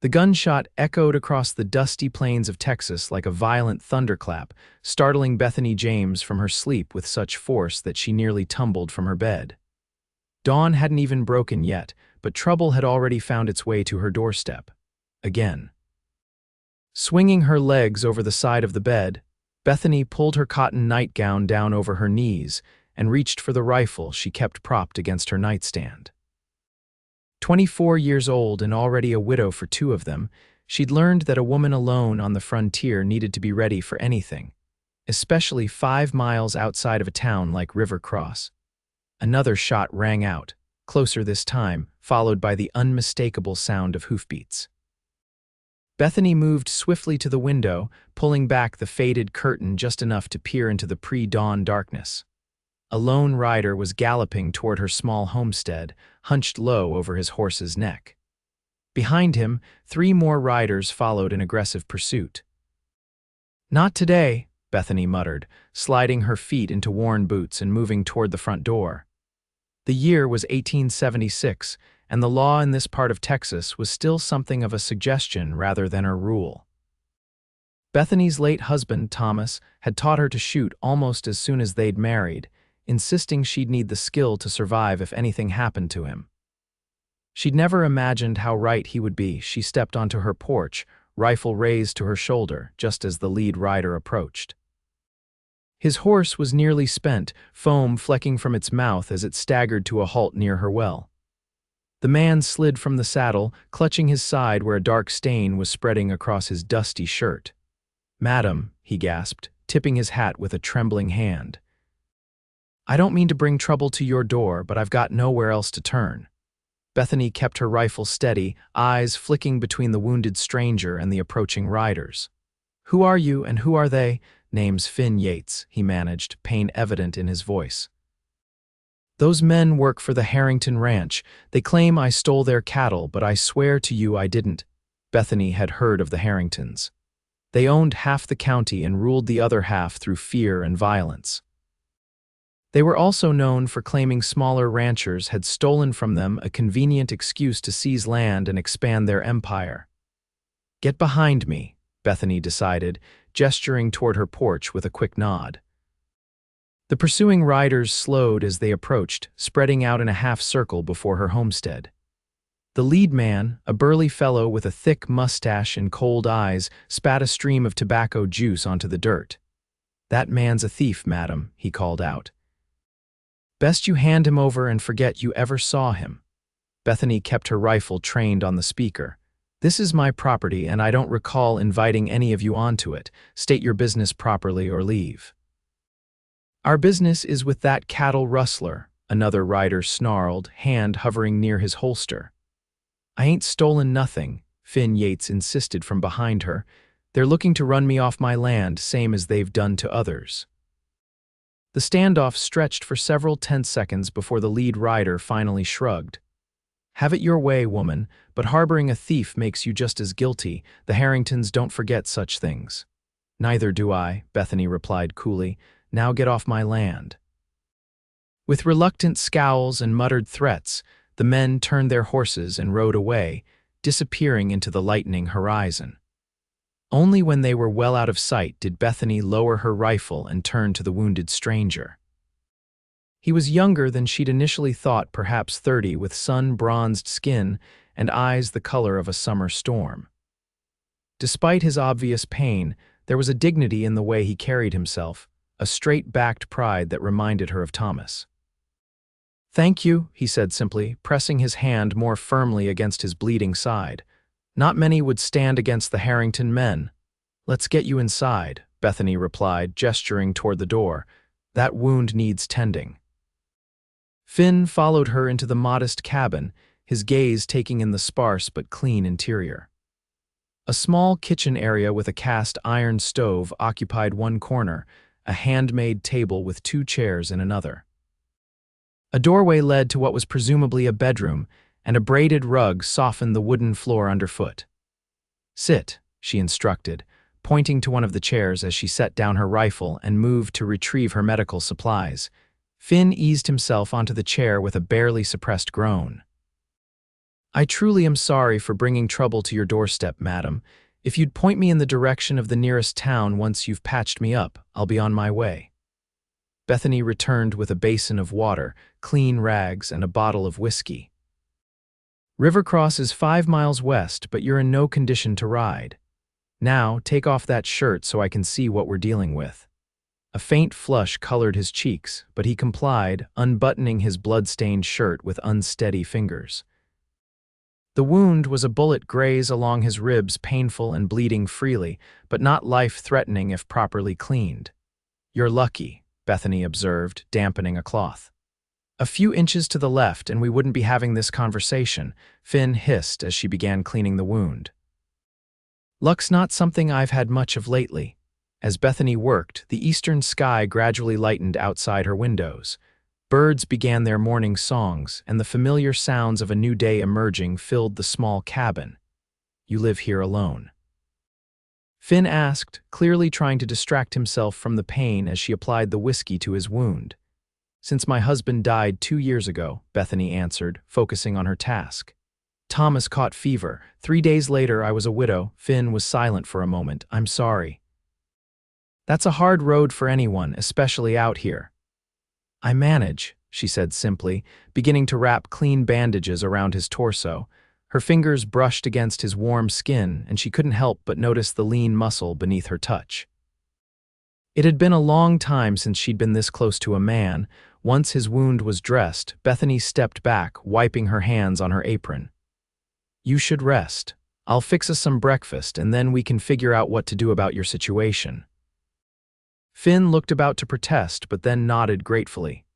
The gunshot echoed across the dusty plains of Texas like a violent thunderclap, startling Bethany James from her sleep with such force that she nearly tumbled from her bed. Dawn hadn't even broken yet, but trouble had already found its way to her doorstep. Again. Swinging her legs over the side of the bed, Bethany pulled her cotton nightgown down over her knees and reached for the rifle she kept propped against her nightstand. 24 years old and already a widow for two of them, she'd learned that a woman alone on the frontier needed to be ready for anything, especially 5 miles outside of a town like River Cross. Another shot rang out, closer this time, followed by the unmistakable sound of hoofbeats. Bethany moved swiftly to the window, pulling back the faded curtain just enough to peer into the pre-dawn darkness. A lone rider was galloping toward her small homestead, hunched low over his horse's neck. Behind him, 3 more riders followed in aggressive pursuit. "Not today," Bethany muttered, sliding her feet into worn boots and moving toward the front door. The year was 1876, and the law in this part of Texas was still something of a suggestion rather than a rule. Bethany's late husband, Thomas, had taught her to shoot almost as soon as they'd married, insisting she'd need the skill to survive if anything happened to him. She'd never imagined how right he would be. She stepped onto her porch, rifle raised to her shoulder, just as the lead rider approached. His horse was nearly spent, foam flecking from its mouth as it staggered to a halt near her well. The man slid from the saddle, clutching his side where a dark stain was spreading across his dusty shirt. "Madam," he gasped, tipping his hat with a trembling hand. "I don't mean to bring trouble to your door, but I've got nowhere else to turn." Bethany kept her rifle steady, eyes flicking between the wounded stranger and the approaching riders. "Who are you and who are they?" "Name's Finn Yates," he managed, pain evident in his voice. "Those men work for the Harrington ranch. They claim I stole their cattle, but I swear to you I didn't." Bethany had heard of the Harringtons. They owned half the county and ruled the other half through fear and violence. They were also known for claiming smaller ranchers had stolen from them a convenient excuse to seize land and expand their empire. "Get behind me," Bethany decided, gesturing toward her porch with a quick nod. The pursuing riders slowed as they approached, spreading out in a half-circle before her homestead. The lead man, a burly fellow with a thick mustache and cold eyes, spat a stream of tobacco juice onto the dirt. "That man's a thief, madam," he called out. "Best you hand him over and forget you ever saw him." Bethany kept her rifle trained on the speaker. "This is my property, and I don't recall inviting any of you onto it. State your business properly or leave." "Our business is with that cattle rustler," another rider snarled, hand hovering near his holster. "I ain't stolen nothing," Finn Yates insisted from behind her. "They're looking to run me off my land, same as they've done to others." The standoff stretched for several tense seconds before the lead rider finally shrugged. "Have it your way, woman, but harboring a thief makes you just as guilty. The Harringtons don't forget such things." "Neither do I," Bethany replied coolly. "Now get off my land." With reluctant scowls and muttered threats, the men turned their horses and rode away, disappearing into the lightening horizon. Only when they were well out of sight did Bethany lower her rifle and turn to the wounded stranger. He was younger than she'd initially thought, perhaps 30, with sun-bronzed skin and eyes the color of a summer storm. Despite his obvious pain, there was a dignity in the way he carried himself, a straight-backed pride that reminded her of Thomas. "Thank you," he said simply, pressing his hand more firmly against his bleeding side. "Not many would stand against the Harrington men." "Let's get you inside," Bethany replied, gesturing toward the door. "That wound needs tending." Finn followed her into the modest cabin, his gaze taking in the sparse but clean interior. A small kitchen area with a cast iron stove occupied one corner, a handmade table with 2 chairs in another. A doorway led to what was presumably a bedroom, and a braided rug softened the wooden floor underfoot. "Sit," she instructed, pointing to one of the chairs as she set down her rifle and moved to retrieve her medical supplies. Finn eased himself onto the chair with a barely suppressed groan. I truly am sorry for bringing trouble to your doorstep, madam. If you'd point me in the direction of the nearest town once you've patched me up, I'll be on my way." Bethany returned with a basin of water, clean rags, and a bottle of whiskey. "Rivercross is 5 miles west, but you're in no condition to ride. Now, take off that shirt so I can see what we're dealing with." A faint flush colored his cheeks, but he complied, unbuttoning his blood-stained shirt with unsteady fingers. The wound was a bullet graze along his ribs, painful and bleeding freely, but not life-threatening if properly cleaned. "You're lucky," Bethany observed, dampening a cloth. "A few inches to the left and we wouldn't be having this conversation," Finn hissed as she began cleaning the wound. "Luck's not something I've had much of lately." As Bethany worked, the eastern sky gradually lightened outside her windows. Birds began their morning songs, and the familiar sounds of a new day emerging filled the small cabin. "You live here alone?" Finn asked, clearly trying to distract himself from the pain as she applied the whiskey to his wound. "Since my husband died 2 years ago," Bethany answered, focusing on her task. "Thomas caught fever. 3 days later, I was a widow." Finn was silent for a moment. "I'm sorry." "That's a hard road for anyone, especially out here." "I manage," she said simply, beginning to wrap clean bandages around his torso. Her fingers brushed against his warm skin, and she couldn't help but notice the lean muscle beneath her touch. It had been a long time since she'd been this close to a man. Once his wound was dressed, Bethany stepped back, wiping her hands on her apron. "You should rest. I'll fix us some breakfast, and then we can figure out what to do about your situation." Finn looked about to protest, but then nodded gratefully.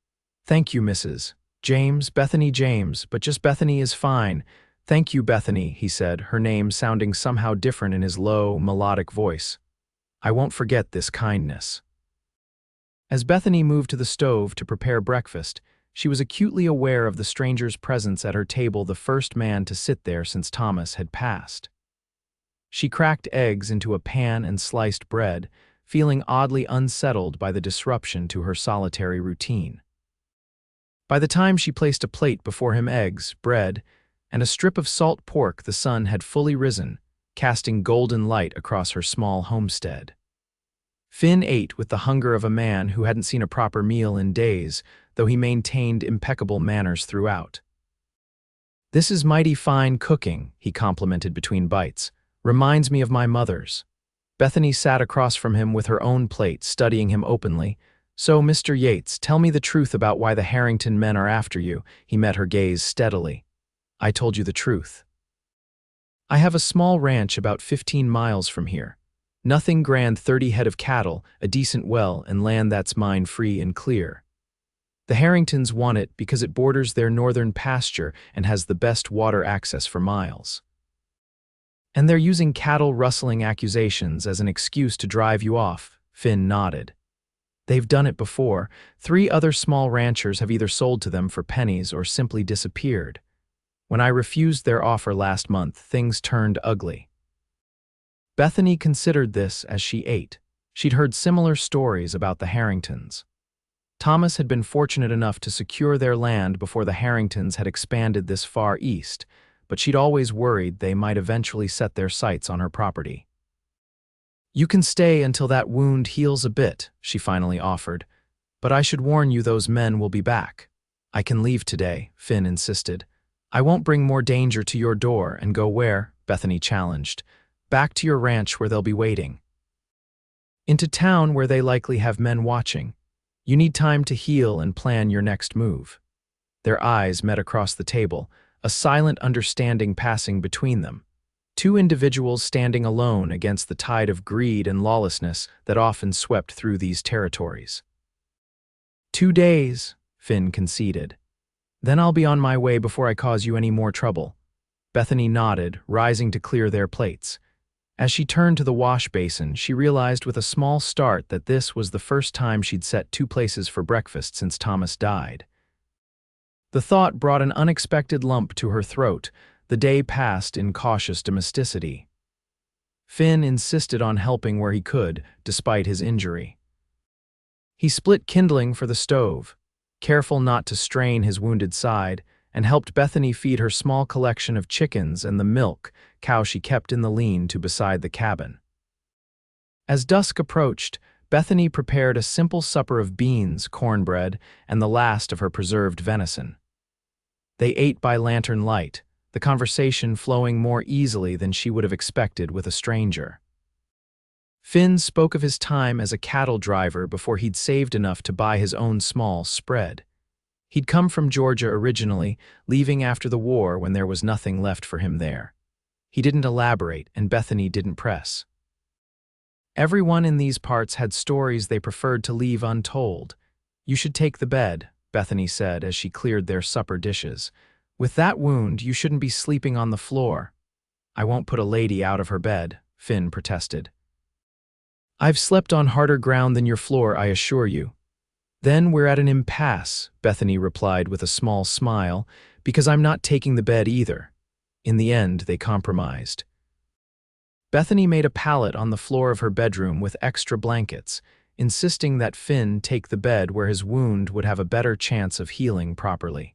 "Thank you, Mrs. James, Bethany James, but just Bethany is fine." "Thank you, Bethany," he said, her name sounding somehow different in his low, melodic voice. "I won't forget this kindness." As Bethany moved to the stove to prepare breakfast, she was acutely aware of the stranger's presence at her table, the first man to sit there since Thomas had passed. She cracked eggs into a pan and sliced bread, feeling oddly unsettled by the disruption to her solitary routine. By the time she placed a plate before him, eggs, bread, and a strip of salt pork, the sun had fully risen, casting golden light across her small homestead. Finn ate with the hunger of a man who hadn't seen a proper meal in days, though he maintained impeccable manners throughout. "This is mighty fine cooking," he complimented between bites. "Reminds me of my mother's." Bethany sat across from him with her own plate, studying him openly. "So, Mr. Yates, tell me the truth about why the Harrington men are after you." He met her gaze steadily. "I told you the truth. I have a small ranch about 15 miles from here. Nothing grand, 30 head of cattle, a decent well, and land that's mine free and clear. The Harringtons want it because it borders their northern pasture and has the best water access for miles. And they're using cattle rustling accusations as an excuse to drive you off." Finn nodded. "They've done it before. 3 other small ranchers have either sold to them for pennies or simply disappeared. When I refused their offer last month, things turned ugly." Bethany considered this as she ate. She'd heard similar stories about the Harringtons. Thomas had been fortunate enough to secure their land before the Harringtons had expanded this far east, but she'd always worried they might eventually set their sights on her property. "You can stay until that wound heals a bit," she finally offered, "but I should warn you those men will be back." "I can leave today," Finn insisted. "I won't bring more danger to your door." "And go where?" Bethany challenged. "Back to your ranch where they'll be waiting." "Into town where they likely have men watching. You need time to heal and plan your next move." Their eyes met across the table, a silent understanding passing between them. 2 individuals standing alone against the tide of greed and lawlessness that often swept through these territories. 2 days, Finn conceded. "Then I'll be on my way before I cause you any more trouble." Bethany nodded, rising to clear their plates. As she turned to the wash basin, she realized with a small start that this was the first time she'd set 2 places for breakfast since Thomas died. The thought brought an unexpected lump to her throat. The day passed in cautious domesticity. Finn insisted on helping where he could, despite his injury. He split kindling for the stove, careful not to strain his wounded side, and helped Bethany feed her small collection of chickens and the milk cow she kept in the lean-to beside the cabin. As dusk approached, Bethany prepared a simple supper of beans, cornbread, and the last of her preserved venison. They ate by lantern light, the conversation flowing more easily than she would have expected with a stranger. Finn spoke of his time as a cattle driver before he'd saved enough to buy his own small spread. He'd come from Georgia originally, leaving after the war when there was nothing left for him there. He didn't elaborate, and Bethany didn't press. Everyone in these parts had stories they preferred to leave untold. "You should take the bed," Bethany said as she cleared their supper dishes. "With that wound, you shouldn't be sleeping on the floor." "I won't put a lady out of her bed," Finn protested. "I've slept on harder ground than your floor, I assure you." "Then we're at an impasse," Bethany replied with a small smile, "because I'm not taking the bed either." In the end, they compromised. Bethany made a pallet on the floor of her bedroom with extra blankets, insisting that Finn take the bed where his wound would have a better chance of healing properly.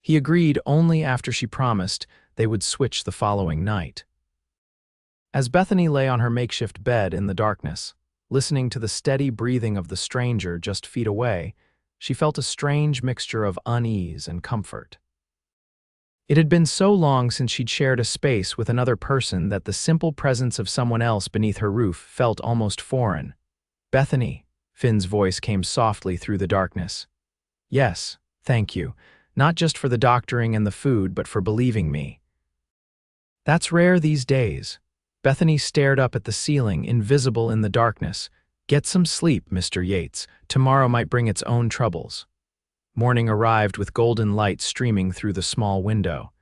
He agreed only after she promised they would switch the following night. As Bethany lay on her makeshift bed in the darkness, listening to the steady breathing of the stranger just feet away, she felt a strange mixture of unease and comfort. It had been so long since she'd shared a space with another person that the simple presence of someone else beneath her roof felt almost foreign. "Bethany," Finn's voice came softly through the darkness. "Yes, thank you. Not just for the doctoring and the food, but for believing me." "That's rare these days." Bethany stared up at the ceiling, invisible in the darkness. "Get some sleep, Mr. Yates. Tomorrow might bring its own troubles." Morning arrived with golden light streaming through the small window.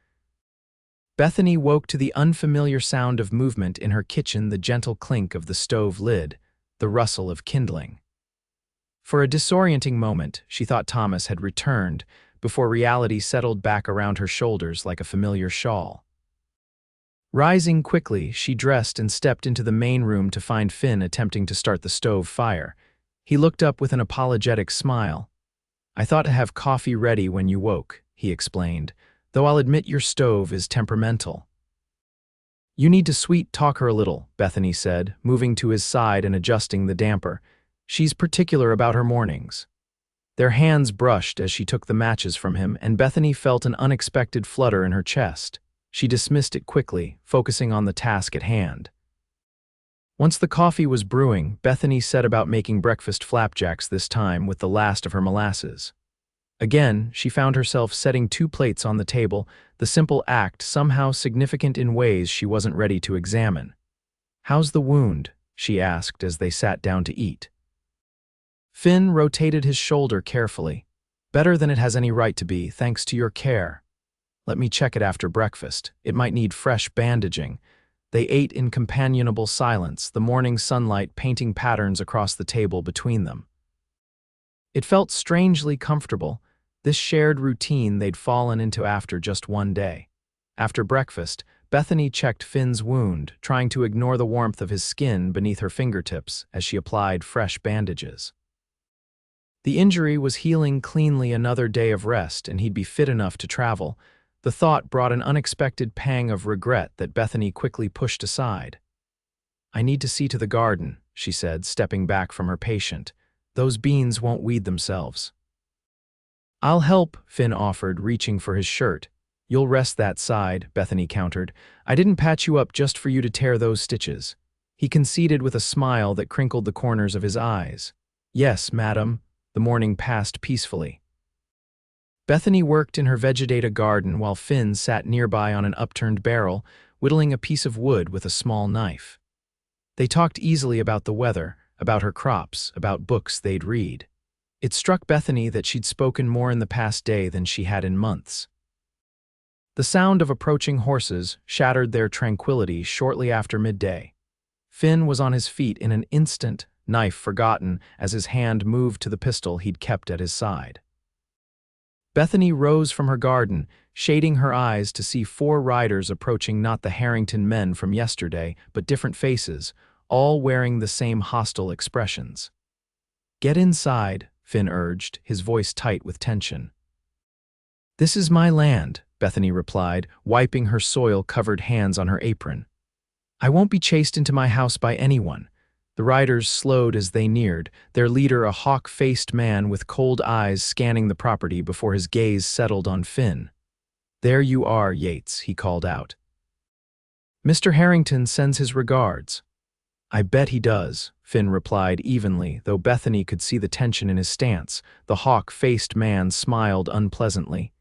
Bethany woke to the unfamiliar sound of movement in her kitchen, the gentle clink of the stove lid, the rustle of kindling. For a disorienting moment, she thought Thomas had returned, before reality settled back around her shoulders like a familiar shawl. Rising quickly, she dressed and stepped into the main room to find Finn attempting to start the stove fire. He looked up with an apologetic smile. "I thought to have coffee ready when you woke," he explained, "though I'll admit your stove is temperamental." "You need to sweet-talk her a little," Bethany said, moving to his side and adjusting the damper. "She's particular about her mornings." Their hands brushed as she took the matches from him, and Bethany felt an unexpected flutter in her chest. She dismissed it quickly, focusing on the task at hand. Once the coffee was brewing, Bethany set about making breakfast flapjacks, this time with the last of her molasses. Again, she found herself setting 2 plates on the table, the simple act somehow significant in ways she wasn't ready to examine. "How's the wound?" she asked as they sat down to eat. Finn rotated his shoulder carefully. "Better than it has any right to be, thanks to your care. Let me check it after breakfast. It might need fresh bandaging." They ate in companionable silence, the morning sunlight painting patterns across the table between them. It felt strangely comfortable, this shared routine they'd fallen into after just one day. After breakfast, Bethany checked Finn's wound, trying to ignore the warmth of his skin beneath her fingertips as she applied fresh bandages. The injury was healing cleanly, another day of rest, and he'd be fit enough to travel. The thought brought an unexpected pang of regret that Bethany quickly pushed aside. "I need to see to the garden," she said, stepping back from her patient. "Those beans won't weed themselves." "I'll help," Finn offered, reaching for his shirt. "You'll rest that side," Bethany countered. "I didn't patch you up just for you to tear those stitches." He conceded with a smile that crinkled the corners of his eyes. "Yes, madam." The morning passed peacefully. Bethany worked in her vegetative garden while Finn sat nearby on an upturned barrel, whittling a piece of wood with a small knife. They talked easily about the weather, about her crops, about books they'd read. It struck Bethany that she'd spoken more in the past day than she had in months. The sound of approaching horses shattered their tranquility shortly after midday. Finn was on his feet in an instant, knife forgotten as his hand moved to the pistol he'd kept at his side. Bethany rose from her garden, shading her eyes to see 4 riders approaching, not the Harrington men from yesterday, but different faces, all wearing the same hostile expressions. "Get inside," Finn urged, his voice tight with tension. "This is my land," Bethany replied, wiping her soil-covered hands on her apron. "I won't be chased into my house by anyone." The riders slowed as they neared, their leader a hawk-faced man with cold eyes scanning the property before his gaze settled on Finn. "There you are, Yates," he called out. "Mr. Harrington sends his regards." "I bet he does," Finn replied evenly, though Bethany could see the tension in his stance. The hawk-faced man smiled unpleasantly.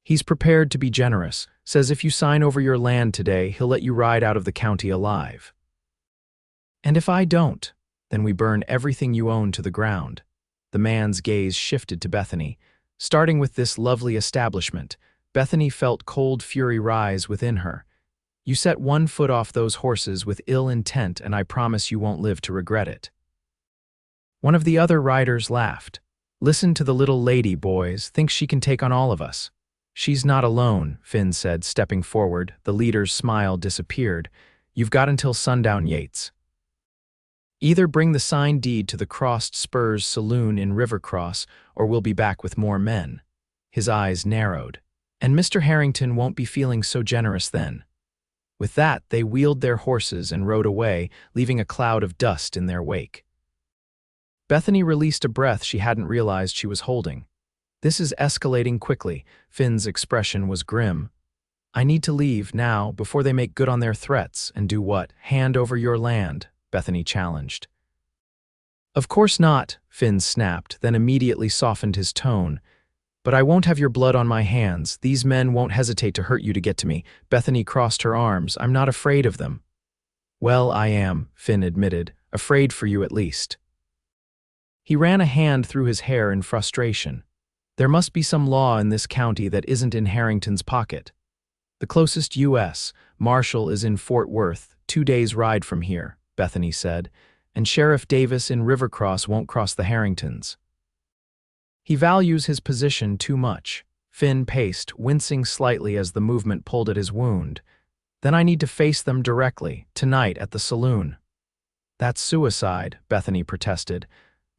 "He's prepared to be generous, says if you sign over your land today, he'll let you ride out of the county alive." "And if I don't, then we burn everything you own to the ground." The man's gaze shifted to Bethany. Starting with this lovely establishment, Bethany felt cold fury rise within her. "You set one foot off those horses with ill intent, and I promise you won't live to regret it." One of the other riders laughed. "Listen to the little lady, boys. Thinks she can take on all of us." "She's not alone," Finn said, stepping forward. The leader's smile disappeared. "You've got until sundown, Yates. Either bring the signed deed to the Crossed Spurs Saloon in Rivercross, or we'll be back with more men." His eyes narrowed. "And Mr. Harrington won't be feeling so generous then." With that, they wheeled their horses and rode away, leaving a cloud of dust in their wake. Bethany released a breath she hadn't realized she was holding. "This is escalating quickly." Finn's expression was grim. "I need to leave now, before they make good on their threats." "And do what? Hand over your land?" Bethany challenged. "Of course not," Finn snapped, then immediately softened his tone. "But I won't have your blood on my hands. These men won't hesitate to hurt you to get to me." Bethany crossed her arms. "I'm not afraid of them." "Well, I am," Finn admitted. "Afraid for you at least." He ran a hand through his hair in frustration. "There must be some law in this county that isn't in Harrington's pocket. The closest U.S. Marshal is in Fort Worth, 2 days' ride from here," Bethany said, "and Sheriff Davis in Rivercross won't cross the Harringtons." "He values his position too much." Finn paced, wincing slightly as the movement pulled at his wound. "Then I need to face them directly, tonight at the saloon." "That's suicide," Bethany protested.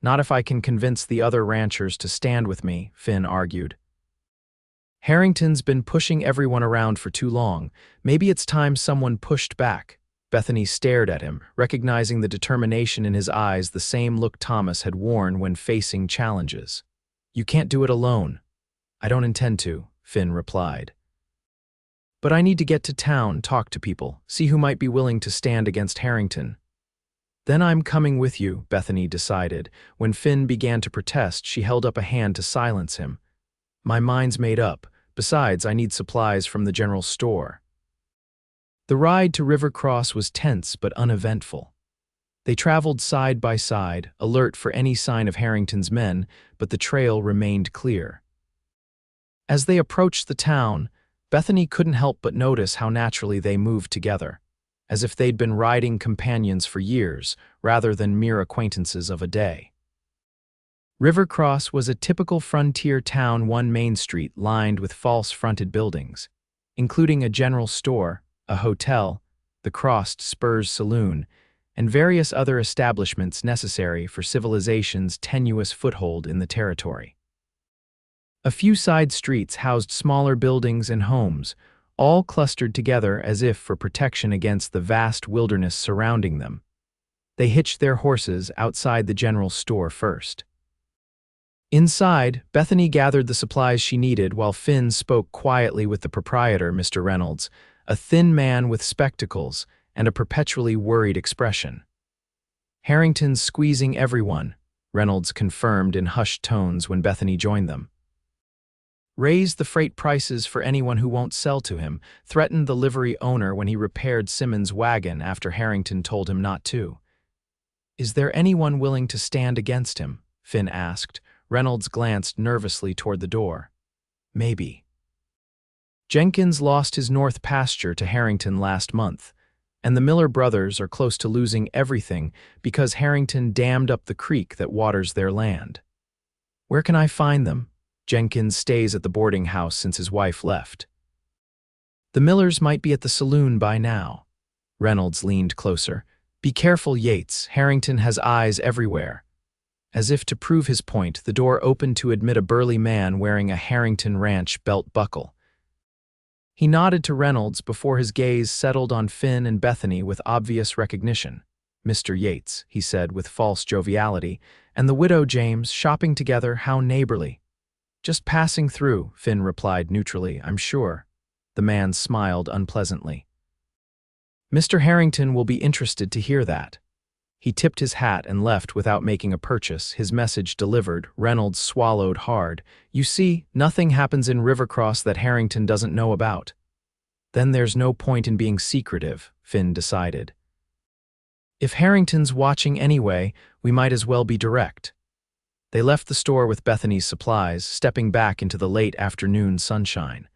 "Not if I can convince the other ranchers to stand with me," Finn argued. "Harrington's been pushing everyone around for too long. Maybe it's time someone pushed back." Bethany stared at him, recognizing the determination in his eyes, the same look Thomas had worn when facing challenges. "You can't do it alone." "I don't intend to," Finn replied. "But I need to get to town, talk to people, see who might be willing to stand against Harrington." "Then I'm coming with you," Bethany decided. When Finn began to protest, she held up a hand to silence him. "My mind's made up. Besides, I need supplies from the general store." The ride to Rivercross was tense but uneventful. They traveled side by side, alert for any sign of Harrington's men, but the trail remained clear. As they approached the town, Bethany couldn't help but notice how naturally they moved together, as if they'd been riding companions for years, rather than mere acquaintances of a day. Rivercross was a typical frontier town, one main street lined with false-fronted buildings, including a general store, a hotel, the Crossed Spurs Saloon, and various other establishments necessary for civilization's tenuous foothold in the territory. A few side streets housed smaller buildings and homes, all clustered together as if for protection against the vast wilderness surrounding them. They hitched their horses outside the general store first. Inside, Bethany gathered the supplies she needed while Finn spoke quietly with the proprietor, Mr. Reynolds, a thin man with spectacles and a perpetually worried expression. "Harrington's squeezing everyone," Reynolds confirmed in hushed tones when Bethany joined them. "Raised the freight prices for anyone who won't sell to him," threatened the livery owner when he repaired Simmons' wagon after Harrington told him not to. "Is there anyone willing to stand against him?" Finn asked. Reynolds glanced nervously toward the door. "Maybe. Jenkins lost his north pasture to Harrington last month, and the Miller brothers are close to losing everything because Harrington dammed up the creek that waters their land." "Where can I find them?" "Jenkins stays at the boarding house since his wife left." "The Millers might be at the saloon by now." Reynolds leaned closer. "Be careful, Yates. Harrington has eyes everywhere." As if to prove his point, the door opened to admit a burly man wearing a Harrington Ranch belt buckle. He nodded to Reynolds before his gaze settled on Finn and Bethany with obvious recognition. "Mr. Yates," he said with false joviality, "and the widow James, shopping together, how neighborly." "Just passing through," Finn replied neutrally, "I'm sure." The man smiled unpleasantly. "Mr. Harrington will be interested to hear that." He tipped his hat and left without making a purchase, his message delivered. Reynolds swallowed hard. "You see, nothing happens in Rivercross that Harrington doesn't know about." "Then there's no point in being secretive," Finn decided. "If Harrington's watching anyway, we might as well be direct." They left the store with Bethany's supplies, stepping back into the late afternoon sunshine.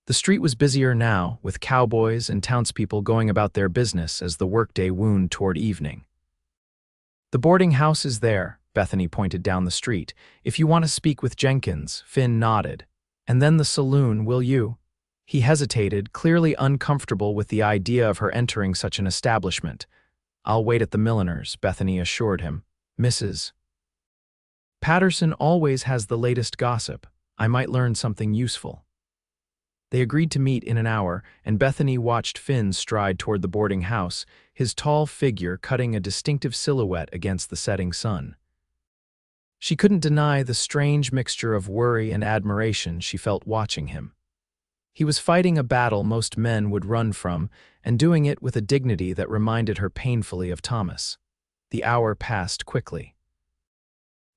The street was busier now, with cowboys and townspeople going about their business as the workday wound toward evening. "The boarding house is there," Bethany pointed down the street. "If you want to speak with Jenkins," Finn nodded. "And then the saloon, will you?" He hesitated, clearly uncomfortable with the idea of her entering such an establishment. "I'll wait at the milliner's," Bethany assured him. "Mrs. Patterson always has the latest gossip. I might learn something useful." They agreed to meet in an hour, and Bethany watched Finn stride toward the boarding house, his tall figure cutting a distinctive silhouette against the setting sun. She couldn't deny the strange mixture of worry and admiration she felt watching him. He was fighting a battle most men would run from, and doing it with a dignity that reminded her painfully of Thomas. The hour passed quickly.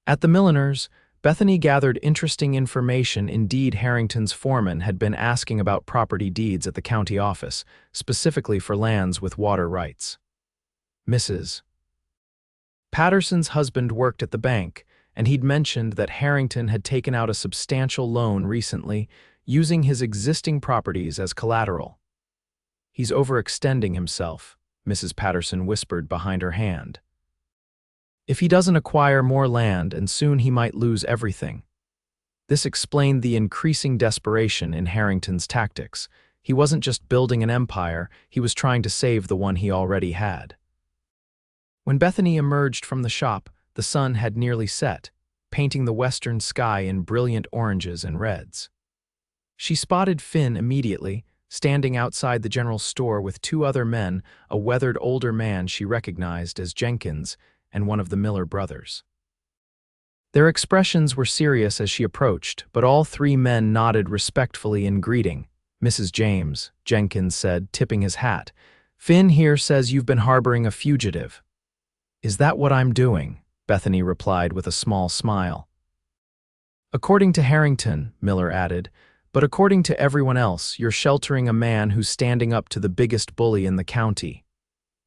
At the milliner's, Bethany gathered interesting information. Indeed, Harrington's foreman had been asking about property deeds at the county office, specifically for lands with water rights. Mrs. Patterson's husband worked at the bank, and he'd mentioned that Harrington had taken out a substantial loan recently, using his existing properties as collateral. "He's overextending himself," Mrs. Patterson whispered behind her hand. "If he doesn't acquire more land, and soon he might lose everything." This explained the increasing desperation in Harrington's tactics. He wasn't just building an empire, he was trying to save the one he already had. When Bethany emerged from the shop, the sun had nearly set, painting the western sky in brilliant oranges and reds. She spotted Finn immediately, standing outside the general store with two other men, a weathered older man she recognized as Jenkins, and one of the Miller brothers. Their expressions were serious as she approached, but all three men nodded respectfully in greeting. "Mrs. James," Jenkins said, tipping his hat. "Finn here says you've been harboring a fugitive." "Is that what I'm doing?" Bethany replied with a small smile. "According to Harrington," Miller added, "but according to everyone else, you're sheltering a man who's standing up to the biggest bully in the county."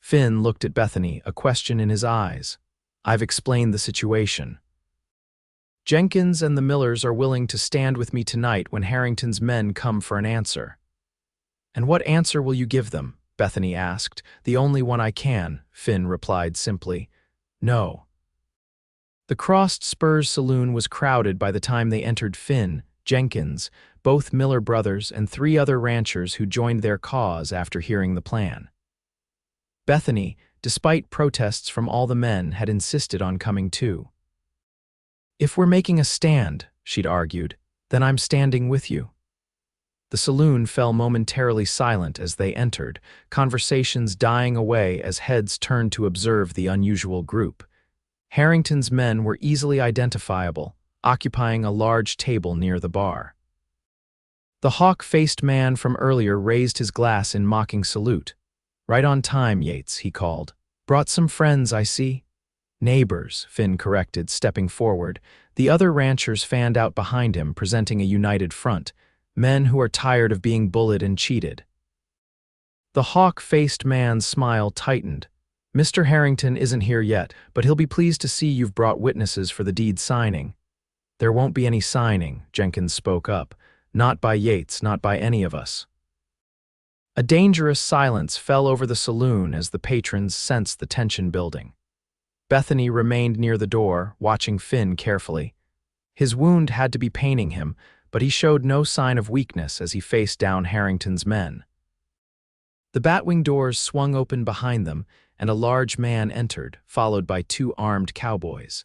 Finn looked at Bethany, a question in his eyes. "I've explained the situation. Jenkins and the Millers are willing to stand with me tonight when Harrington's men come for an answer." "And what answer will you give them?" Bethany asked. "The only one I can," Finn replied simply. "No." The Crossed Spurs saloon was crowded by the time they entered. Finn, Jenkins, both Miller brothers, and three other ranchers who joined their cause after hearing the plan. Bethany, despite protests from all the men, had insisted on coming too. "If we're making a stand," she'd argued, "then I'm standing with you." The saloon fell momentarily silent as they entered, conversations dying away as heads turned to observe the unusual group. Harrington's men were easily identifiable, occupying a large table near the bar. The hawk-faced man from earlier raised his glass in mocking salute. "Right on time, Yates," he called. "Brought some friends, I see." "Neighbors," Finn corrected, stepping forward. The other ranchers fanned out behind him, presenting a united front. Men who are tired of being bullied and cheated. The hawk-faced man's smile tightened. "Mr. Harrington isn't here yet, but he'll be pleased to see you've brought witnesses for the deed signing." "There won't be any signing," Jenkins spoke up. "Not by Yates, not by any of us." A dangerous silence fell over the saloon as the patrons sensed the tension building. Bethany remained near the door, watching Finn carefully. His wound had to be paining him, but he showed no sign of weakness as he faced down Harrington's men. The batwing doors swung open behind them, and a large man entered, followed by two armed cowboys.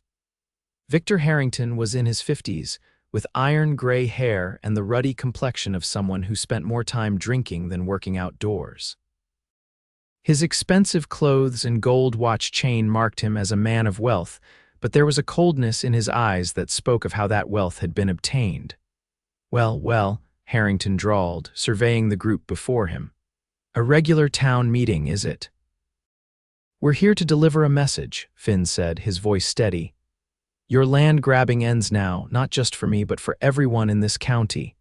Victor Harrington was in his 50s, with iron-gray hair and the ruddy complexion of someone who spent more time drinking than working outdoors. His expensive clothes and gold watch chain marked him as a man of wealth, but there was a coldness in his eyes that spoke of how that wealth had been obtained. "Well, well," Harrington drawled, surveying the group before him. "A regular town meeting, is it?" "We're here to deliver a message," Finn said, his voice steady. "Your land grabbing ends now, not just for me, but for everyone in this county."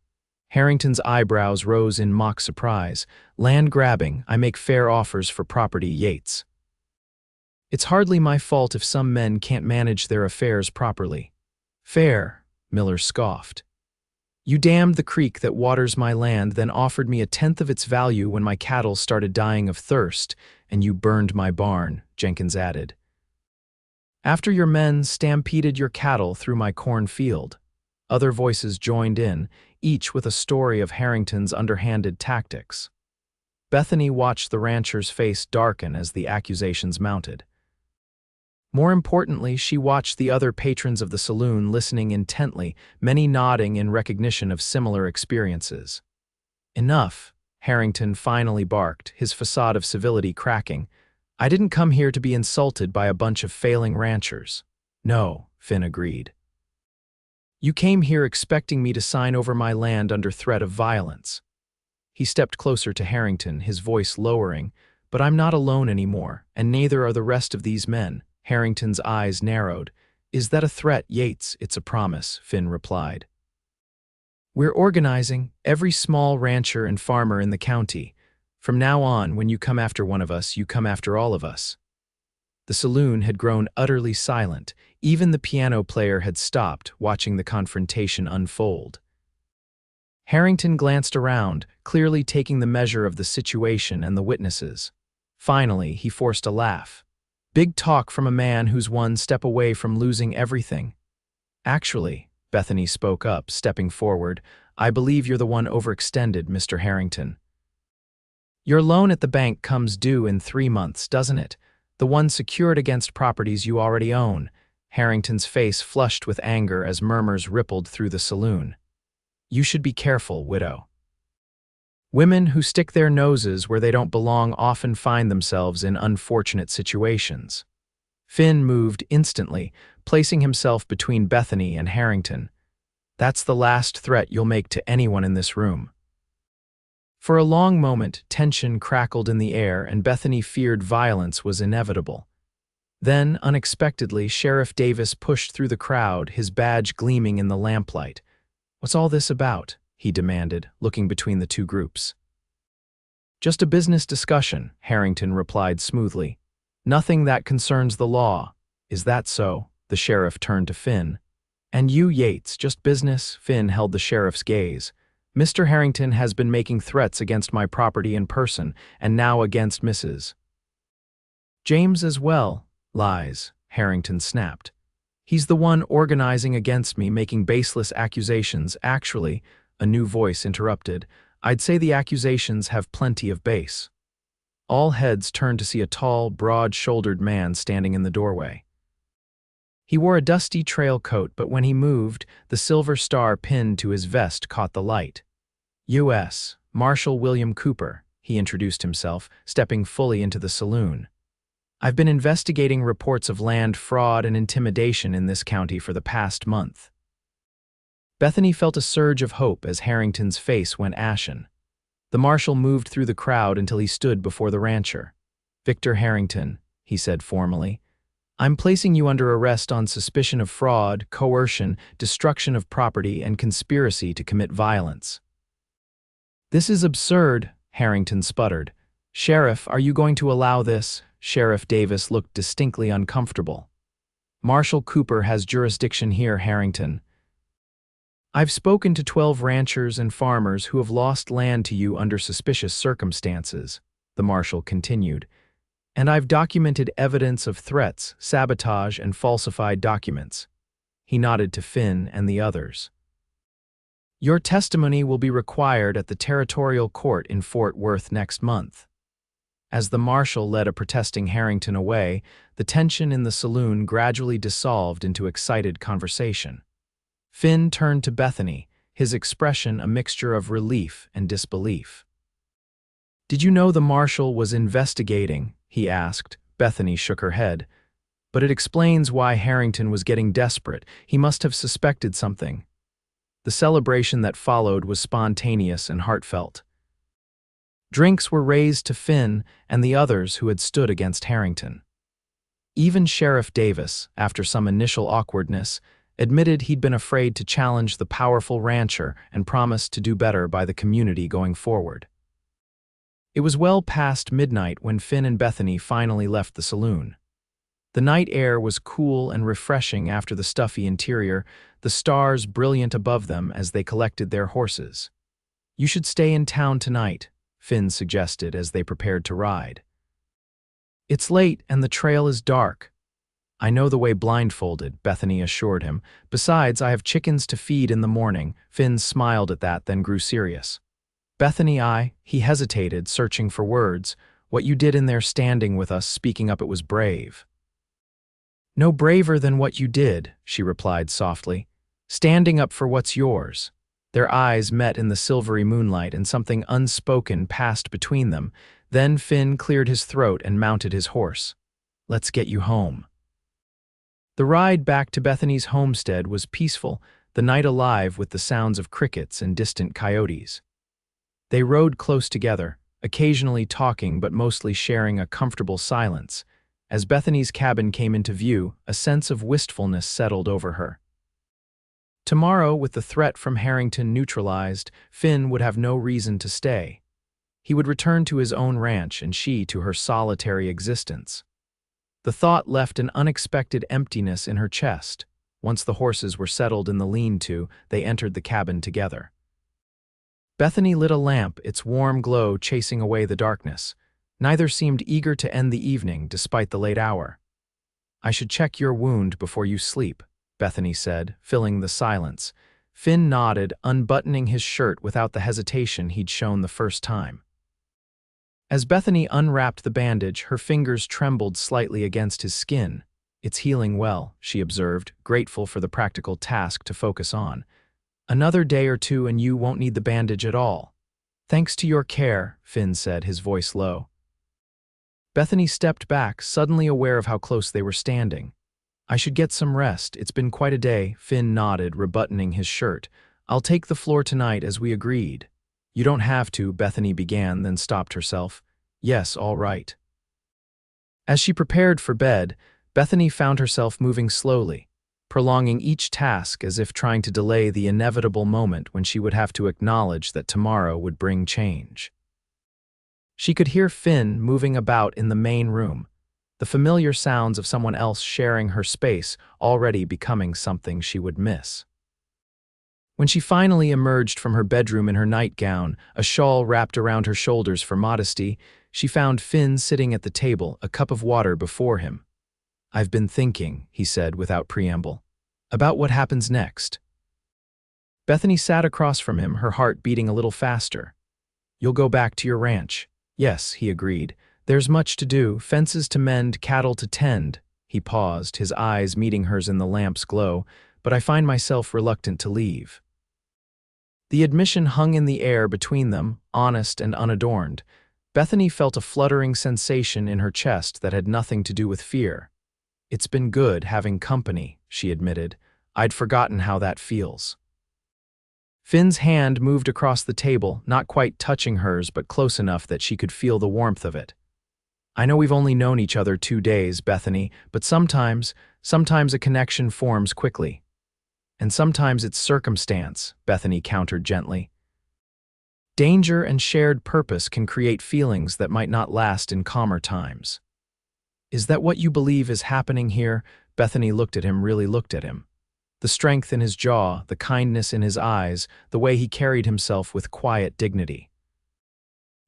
Harrington's eyebrows rose in mock surprise. "Land grabbing, I make fair offers for property, Yates." "It's hardly my fault if some men can't manage their affairs properly." "Fair," Miller scoffed. "You dammed the creek that waters my land, then offered me a tenth of its value when my cattle started dying of thirst, and you burned my barn," Jenkins added. "After your men stampeded your cattle through my cornfield." Other voices joined in, each with a story of Harrington's underhanded tactics. Bethany watched the rancher's face darken as the accusations mounted. More importantly, she watched the other patrons of the saloon listening intently, many nodding in recognition of similar experiences. "Enough," Harrington finally barked, his facade of civility cracking. "I didn't come here to be insulted by a bunch of failing ranchers." "No," Finn agreed. "You came here expecting me to sign over my land under threat of violence." He stepped closer to Harrington, his voice lowering. "But I'm not alone anymore, and neither are the rest of these men." Harrington's eyes narrowed. "Is that a threat, Yates?" "It's a promise," Finn replied. "We're organizing, every small rancher and farmer in the county. From now on, when you come after one of us, you come after all of us." The saloon had grown utterly silent. Even the piano player had stopped, watching the confrontation unfold. Harrington glanced around, clearly taking the measure of the situation and the witnesses. Finally, he forced a laugh. "Big talk from a man who's one step away from losing everything." "Actually," Bethany spoke up, stepping forward, "I believe you're the one overextended, Mr. Harrington. Your loan at the bank comes due in 3 months, doesn't it? The one secured against properties you already own." Harrington's face flushed with anger as murmurs rippled through the saloon. "You should be careful, widow. Women who stick their noses where they don't belong often find themselves in unfortunate situations." Finn moved instantly, placing himself between Bethany and Harrington. "That's the last threat you'll make to anyone in this room." For a long moment, tension crackled in the air, and Bethany feared violence was inevitable. Then, unexpectedly, Sheriff Davis pushed through the crowd, his badge gleaming in the lamplight. "What's all this about?" he demanded, looking between the two groups. "Just a business discussion," Harrington replied smoothly. "Nothing that concerns the law." "Is that so?" The sheriff turned to Finn. "And you, Yates, just business?" Finn held the sheriff's gaze. "Mr. Harrington has been making threats against my property in person, and now against Mrs. James as well." "Lies," Harrington snapped. "He's the one organizing against me, making baseless accusations. Actually," a new voice interrupted, "I'd say the accusations have plenty of base." All heads turned to see a tall, broad-shouldered man standing in the doorway. He wore a dusty trail coat, but when he moved, the silver star pinned to his vest caught the light. "U.S. Marshal William Cooper," he introduced himself, stepping fully into the saloon. "I've been investigating reports of land fraud and intimidation in this county for the past month." Bethany felt a surge of hope as Harrington's face went ashen. The marshal moved through the crowd until he stood before the rancher. "Victor Harrington," he said formally, "I'm placing you under arrest on suspicion of fraud, coercion, destruction of property, and conspiracy to commit violence." "This is absurd," Harrington sputtered. "Sheriff, are you going to allow this?" Sheriff Davis looked distinctly uncomfortable. "Marshal Cooper has jurisdiction here, Harrington. I've spoken to 12 ranchers and farmers who have lost land to you under suspicious circumstances," the marshal continued, "and I've documented evidence of threats, sabotage, and falsified documents." He nodded to Finn and the others. "Your testimony will be required at the territorial court in Fort Worth next month." As the marshal led a protesting Harrington away, the tension in the saloon gradually dissolved into excited conversation. Finn turned to Bethany, his expression a mixture of relief and disbelief. "Did you know the marshal was investigating?" he asked. Bethany shook her head. "But it explains why Harrington was getting desperate. He must have suspected something." The celebration that followed was spontaneous and heartfelt. Drinks were raised to Finn and the others who had stood against Harrington. Even Sheriff Davis, after some initial awkwardness, admitted he'd been afraid to challenge the powerful rancher and promised to do better by the community going forward. It was well past midnight when Finn and Bethany finally left the saloon. The night air was cool and refreshing after the stuffy interior, the stars brilliant above them as they collected their horses. "You should stay in town tonight," Finn suggested as they prepared to ride. "It's late and the trail is dark." "I know the way blindfolded," Bethany assured him. "Besides, I have chickens to feed in the morning." Finn smiled at that, then grew serious. "Bethany, he hesitated, searching for words. "What you did in there standing with us, speaking up, it was brave." "No braver than what you did," she replied softly. "Standing up for what's yours." Their eyes met in the silvery moonlight and something unspoken passed between them. Then Finn cleared his throat and mounted his horse. "Let's get you home." The ride back to Bethany's homestead was peaceful, the night alive with the sounds of crickets and distant coyotes. They rode close together, occasionally talking but mostly sharing a comfortable silence. As Bethany's cabin came into view, a sense of wistfulness settled over her. Tomorrow, with the threat from Harrington neutralized, Finn would have no reason to stay. He would return to his own ranch and she to her solitary existence. The thought left an unexpected emptiness in her chest. Once the horses were settled in the lean-to, they entered the cabin together. Bethany lit a lamp, its warm glow chasing away the darkness. Neither seemed eager to end the evening despite the late hour. "I should check your wound before you sleep," Bethany said, filling the silence. Finn nodded, unbuttoning his shirt without the hesitation he'd shown the first time. As Bethany unwrapped the bandage, her fingers trembled slightly against his skin. "It's healing well," she observed, grateful for the practical task to focus on. "Another day or two and you won't need the bandage at all." "Thanks to your care," Finn said, his voice low. Bethany stepped back, suddenly aware of how close they were standing. "I should get some rest. It's been quite a day." Finn nodded, rebuttoning his shirt. "I'll take the floor tonight as we agreed." "You don't have to," Bethany began, then stopped herself. "Yes, all right." As she prepared for bed, Bethany found herself moving slowly, prolonging each task as if trying to delay the inevitable moment when she would have to acknowledge that tomorrow would bring change. She could hear Finn moving about in the main room, the familiar sounds of someone else sharing her space already becoming something she would miss. When she finally emerged from her bedroom in her nightgown, a shawl wrapped around her shoulders for modesty, she found Finn sitting at the table, a cup of water before him. "I've been thinking," he said without preamble, "about what happens next." Bethany sat across from him, her heart beating a little faster. "You'll go back to your ranch." "Yes," he agreed. "There's much to do, fences to mend, cattle to tend." He paused, his eyes meeting hers in the lamp's glow, "but I find myself reluctant to leave." The admission hung in the air between them, honest and unadorned. Bethany felt a fluttering sensation in her chest that had nothing to do with fear. "It's been good having company," she admitted. "I'd forgotten how that feels." Finn's hand moved across the table, not quite touching hers but close enough that she could feel the warmth of it. "I know we've only known each other 2 days, Bethany, but sometimes a connection forms quickly. And sometimes it's circumstance," Bethany countered gently. "Danger and shared purpose can create feelings that might not last in calmer times." "Is that what you believe is happening here?" Bethany really looked at him. The strength in his jaw, the kindness in his eyes, the way he carried himself with quiet dignity.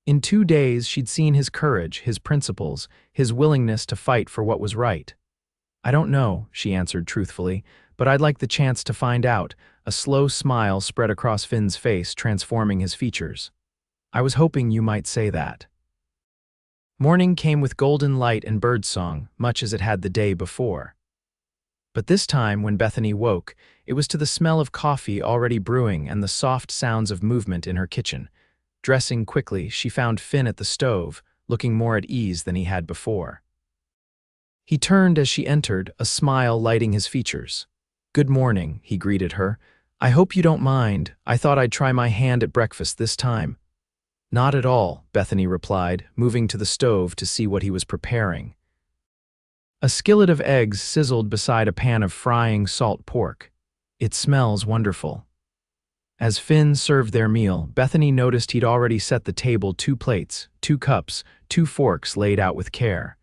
In 2 days, she'd seen his courage, his principles, his willingness to fight for what was right. "I don't know," she answered truthfully, "but I'd like the chance to find out." A slow smile spread across Finn's face, transforming his features. "I was hoping you might say that." Morning came with golden light and birdsong, much as it had the day before. But this time, when Bethany woke, it was to the smell of coffee already brewing and the soft sounds of movement in her kitchen. Dressing quickly, she found Finn at the stove, looking more at ease than he had before. He turned as she entered, a smile lighting his features. "Good morning," he greeted her. "I hope you don't mind. I thought I'd try my hand at breakfast this time." "Not at all," Bethany replied, moving to the stove to see what he was preparing. A skillet of eggs sizzled beside a pan of frying salt pork. "It smells wonderful." As Finn served their meal, Bethany noticed he'd already set the table 2 plates, 2 cups, 2 forks laid out with care.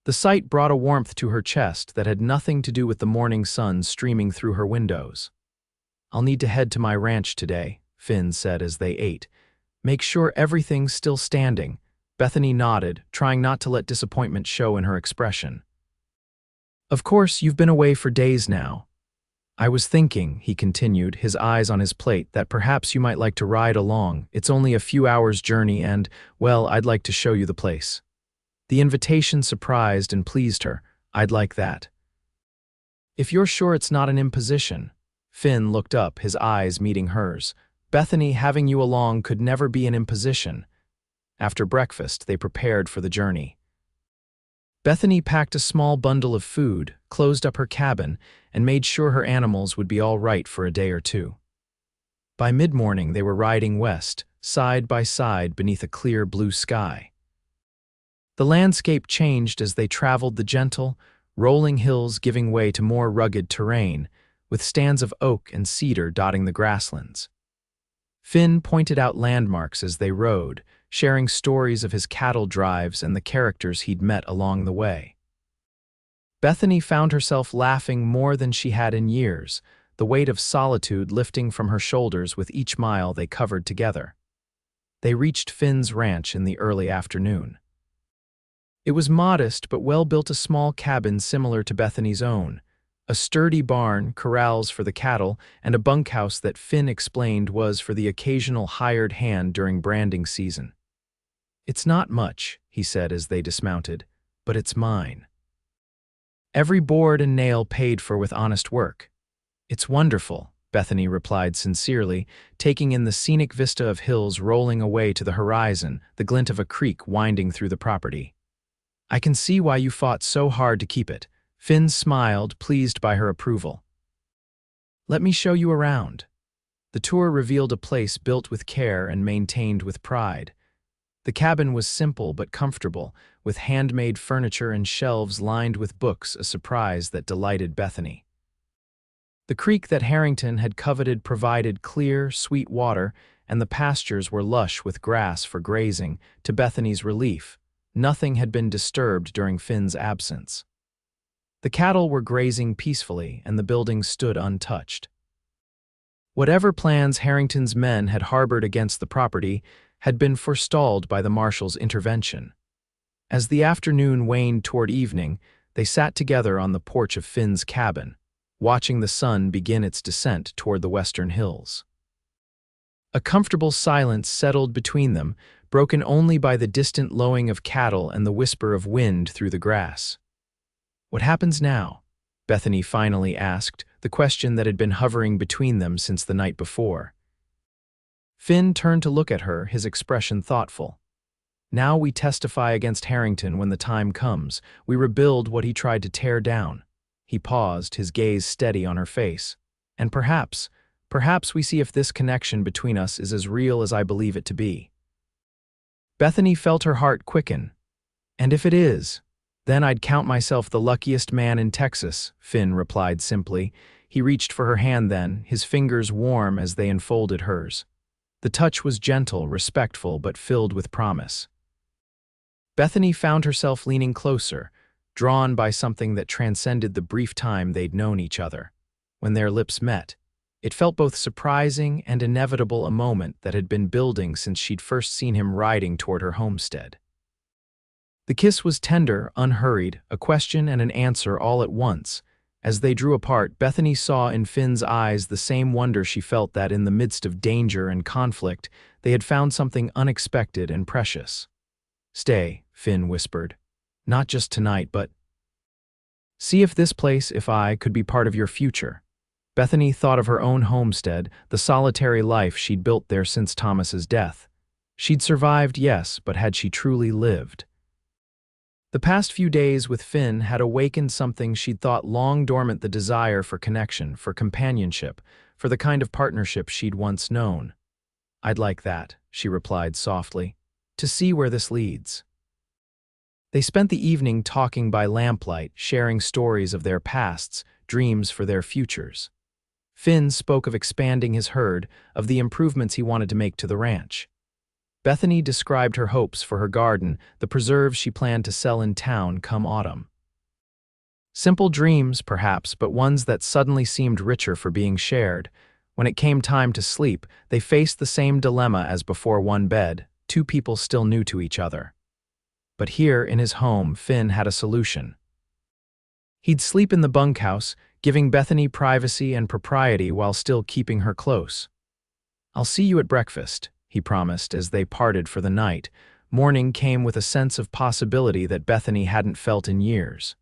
The sight brought a warmth to her chest that had nothing to do with the morning sun streaming through her windows. "I'll need to head to my ranch today," Finn said as they ate. "Make sure everything's still standing." Bethany nodded, trying not to let disappointment show in her expression. "Of course, you've been away for days now. I was thinking," he continued, his eyes on his plate, "that perhaps you might like to ride along. It's only a few hours' journey and, well, I'd like to show you the place." The invitation surprised and pleased her. "I'd like that." "If you're sure it's not an imposition." Finn looked up, his eyes meeting hers. "Bethany, having you along could never be an imposition." After breakfast, they prepared for the journey. Bethany packed a small bundle of food, closed up her cabin, and made sure her animals would be all right for a day or two. By mid-morning, they were riding west, side by side beneath a clear blue sky. The landscape changed as they traveled, the gentle, rolling hills giving way to more rugged terrain, with stands of oak and cedar dotting the grasslands. Finn pointed out landmarks as they rode, sharing stories of his cattle drives and the characters he'd met along the way. Bethany found herself laughing more than she had in years, the weight of solitude lifting from her shoulders with each mile they covered together. They reached Finn's ranch in the early afternoon. It was modest but well-built, a small cabin similar to Bethany's own, a sturdy barn, corrals for the cattle, and a bunkhouse that Finn explained was for the occasional hired hand during branding season. "It's not much," he said as they dismounted, "but it's mine. Every board and nail paid for with honest work." "It's wonderful," Bethany replied sincerely, taking in the scenic vista of hills rolling away to the horizon, the glint of a creek winding through the property. "I can see why you fought so hard to keep it." Finn smiled, pleased by her approval. "Let me show you around." The tour revealed a place built with care and maintained with pride. The cabin was simple but comfortable, with handmade furniture and shelves lined with books, a surprise that delighted Bethany. The creek that Harrington had coveted provided clear, sweet water, and the pastures were lush with grass for grazing, to Bethany's relief. Nothing had been disturbed during Finn's absence. The cattle were grazing peacefully, and the buildings stood untouched. Whatever plans Harrington's men had harbored against the property had been forestalled by the marshal's intervention. As the afternoon waned toward evening, they sat together on the porch of Finn's cabin, watching the sun begin its descent toward the western hills. A comfortable silence settled between them, broken only by the distant lowing of cattle and the whisper of wind through the grass. "What happens now?" Bethany finally asked, the question that had been hovering between them since the night before. Finn turned to look at her, his expression thoughtful. "Now we testify against Harrington when the time comes. We rebuild what he tried to tear down." He paused, his gaze steady on her face. "And perhaps we see if this connection between us is as real as I believe it to be." Bethany felt her heart quicken. "And if it is, then I'd count myself the luckiest man in Texas," Finn replied simply. He reached for her hand then, his fingers warm as they enfolded hers. The touch was gentle, respectful, but filled with promise. Bethany found herself leaning closer, drawn by something that transcended the brief time they'd known each other. When their lips met, it felt both surprising and inevitable, a moment that had been building since she'd first seen him riding toward her homestead. The kiss was tender, unhurried, a question and an answer all at once. As they drew apart, Bethany saw in Finn's eyes the same wonder she felt, that in the midst of danger and conflict, they had found something unexpected and precious. Stay, Finn whispered. Not just tonight, but see if this place, if I, could be part of your future. Bethany thought of her own homestead, the solitary life she'd built there since Thomas's death. She'd survived, yes, but had she truly lived? The past few days with Finn had awakened something she'd thought long dormant, the desire for connection, for companionship, for the kind of partnership she'd once known. I'd like that, she replied softly, to see where this leads. They spent the evening talking by lamplight, sharing stories of their pasts, dreams for their futures. Finn spoke of expanding his herd, of the improvements he wanted to make to the ranch. Bethany described her hopes for her garden, the preserves she planned to sell in town come autumn. Simple dreams, perhaps, but ones that suddenly seemed richer for being shared. When it came time to sleep, they faced the same dilemma as before: one bed, two people still new to each other. But here, in his home, Finn had a solution. He'd sleep in the bunkhouse, giving Bethany privacy and propriety while still keeping her close. "I'll see you at breakfast," he promised as they parted for the night. Morning came with a sense of possibility that Bethany hadn't felt in years.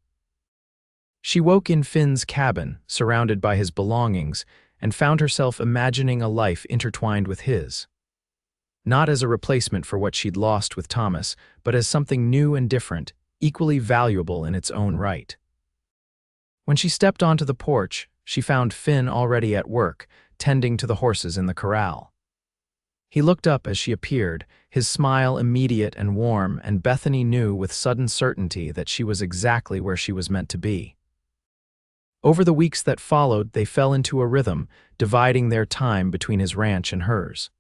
She woke in Finn's cabin, surrounded by his belongings, and found herself imagining a life intertwined with his. Not as a replacement for what she'd lost with Thomas, but as something new and different, equally valuable in its own right. When she stepped onto the porch, she found Finn already at work, tending to the horses in the corral. He looked up as she appeared, his smile immediate and warm, and Bethany knew with sudden certainty that she was exactly where she was meant to be. Over the weeks that followed, they fell into a rhythm, dividing their time between his ranch and hers.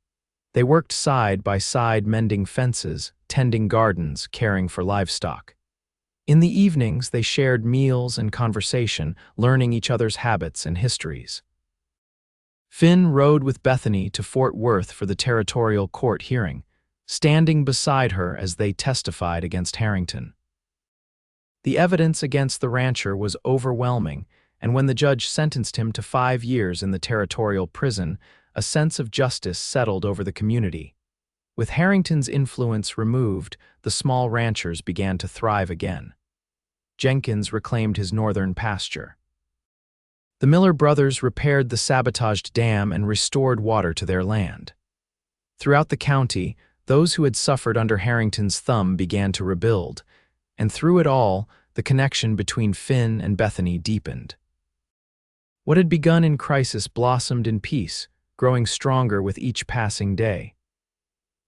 They worked side by side, mending fences, tending gardens, caring for livestock. In the evenings, they shared meals and conversation, learning each other's habits and histories. Finn rode with Bethany to Fort Worth for the territorial court hearing, standing beside her as they testified against Harrington. The evidence against the rancher was overwhelming, and when the judge sentenced him to 5 years in the territorial prison, a sense of justice settled over the community. With Harrington's influence removed, the small ranchers began to thrive again. Jenkins reclaimed his northern pasture. The Miller brothers repaired the sabotaged dam and restored water to their land. Throughout the county, those who had suffered under Harrington's thumb began to rebuild, and through it all, the connection between Finn and Bethany deepened. What had begun in crisis blossomed in peace, growing stronger with each passing day.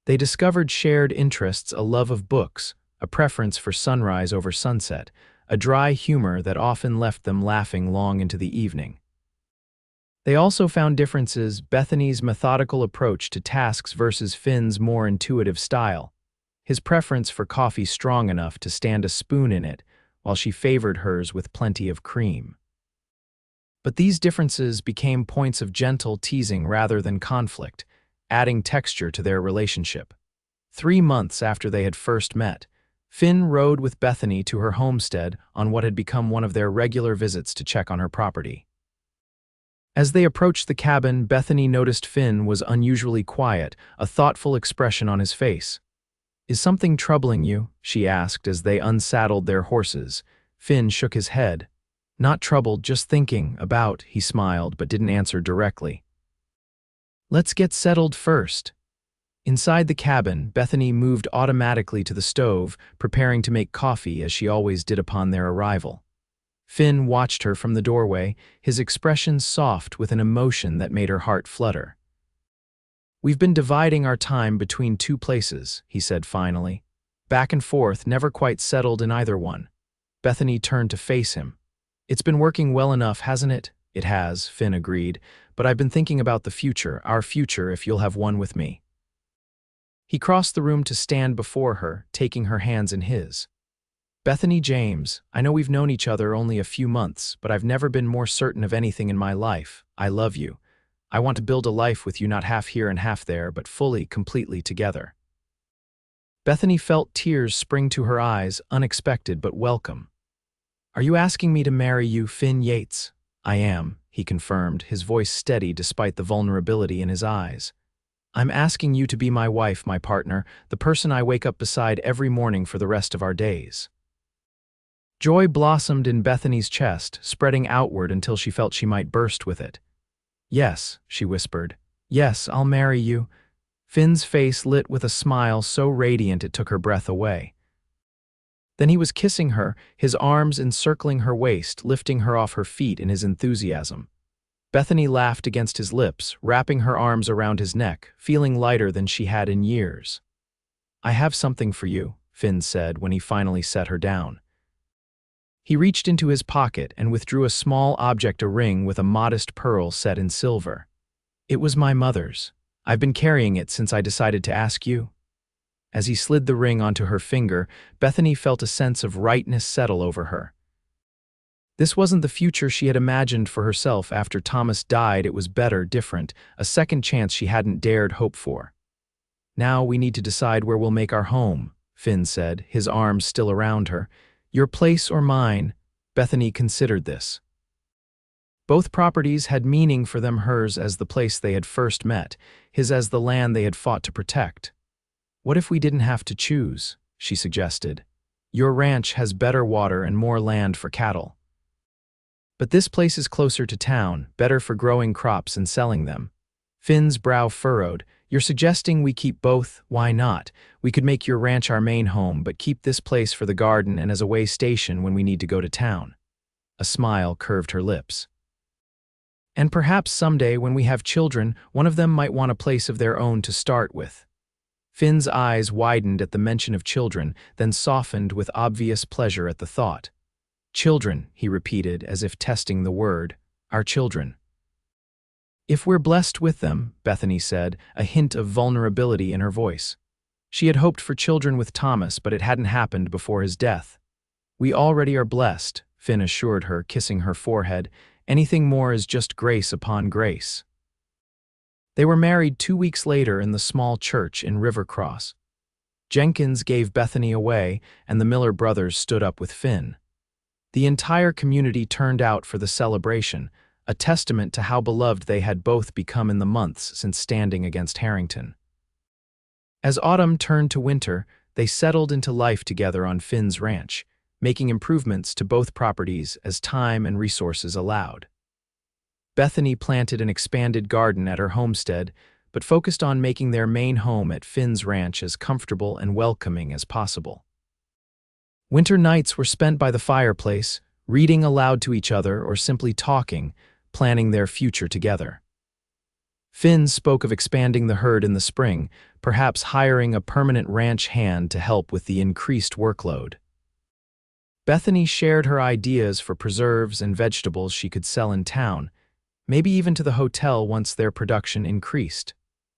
They discovered shared interests: a love of books, a preference for sunrise over sunset, a dry humor that often left them laughing long into the evening. They also found differences: Bethany's methodical approach to tasks versus Finn's more intuitive style, his preference for coffee strong enough to stand a spoon in it, while she favored hers with plenty of cream. But these differences became points of gentle teasing rather than conflict, adding texture to their relationship. 3 months after they had first met, Finn rode with Bethany to her homestead on what had become one of their regular visits to check on her property. As they approached the cabin, Bethany noticed Finn was unusually quiet, a thoughtful expression on his face. "Is something troubling you?" she asked as they unsaddled their horses. Finn shook his head. "Not troubled, just thinking about," he smiled, but didn't answer directly. "Let's get settled first." Inside the cabin, Bethany moved automatically to the stove, preparing to make coffee as she always did upon their arrival. Finn watched her from the doorway, his expression soft with an emotion that made her heart flutter. "We've been dividing our time between 2 places," he said finally. "Back and forth, never quite settled in either one." Bethany turned to face him. "It's been working well enough, hasn't it?" "It has," Finn agreed, "but I've been thinking about the future, our future, if you'll have one with me." He crossed the room to stand before her, taking her hands in his. "Bethany James, I know we've known each other only a few months, but I've never been more certain of anything in my life. I love you. I want to build a life with you, not half here and half there, but fully, completely together." Bethany felt tears spring to her eyes, unexpected but welcome. "Are you asking me to marry you, Finn Yates?" "I am," he confirmed, his voice steady despite the vulnerability in his eyes. I'm asking you to be my wife, my partner, the person I wake up beside every morning for the rest of our days." Joy blossomed in Bethany's chest, spreading outward until she felt she might burst with it. "Yes," she whispered. "Yes, I'll marry you." Finn's face lit with a smile so radiant it took her breath away. Then he was kissing her, his arms encircling her waist, lifting her off her feet in his enthusiasm. Bethany laughed against his lips, wrapping her arms around his neck, feeling lighter than she had in years. "I have something for you," Finn said when he finally set her down. He reached into his pocket and withdrew a small object, a ring with a modest pearl set in silver. "It was my mother's. I've been carrying it since I decided to ask you." As he slid the ring onto her finger, Bethany felt a sense of rightness settle over her. This wasn't the future she had imagined for herself after Thomas died. It was better, different, a second chance she hadn't dared hope for. "Now we need to decide where we'll make our home," Finn said, his arms still around her. "Your place or mine?" Bethany considered this. Both properties had meaning for them, hers as the place they had first met, his as the land they had fought to protect. "What if we didn't have to choose?" she suggested. "Your ranch has better water and more land for cattle. But this place is closer to town, better for growing crops and selling them." Finn's brow furrowed. "You're suggesting we keep both? Why not? We could make your ranch our main home, but keep this place for the garden and as a way station when we need to go to town." A smile curved her lips. "And perhaps someday when we have children, one of them might want a place of their own to start with." Finn's eyes widened at the mention of children, then softened with obvious pleasure at the thought. "Children," he repeated as if testing the word. "Our children." "If we're blessed with them," Bethany said, a hint of vulnerability in her voice. She had hoped for children with Thomas, but it hadn't happened before his death. "We already are blessed," Finn assured her, kissing her forehead. "Anything more is just grace upon grace." They were married 2 weeks later in the small church in Rivercross. Jenkins gave Bethany away, and the Miller brothers stood up with Finn. The entire community turned out for the celebration, a testament to how beloved they had both become in the months since standing against Harrington. As autumn turned to winter, they settled into life together on Finn's ranch, making improvements to both properties as time and resources allowed. Bethany planted an expanded garden at her homestead, but focused on making their main home at Finn's ranch as comfortable and welcoming as possible. Winter nights were spent by the fireplace, reading aloud to each other or simply talking, planning their future together. Finn spoke of expanding the herd in the spring, perhaps hiring a permanent ranch hand to help with the increased workload. Bethany shared her ideas for preserves and vegetables she could sell in town, maybe even to the hotel once their production increased.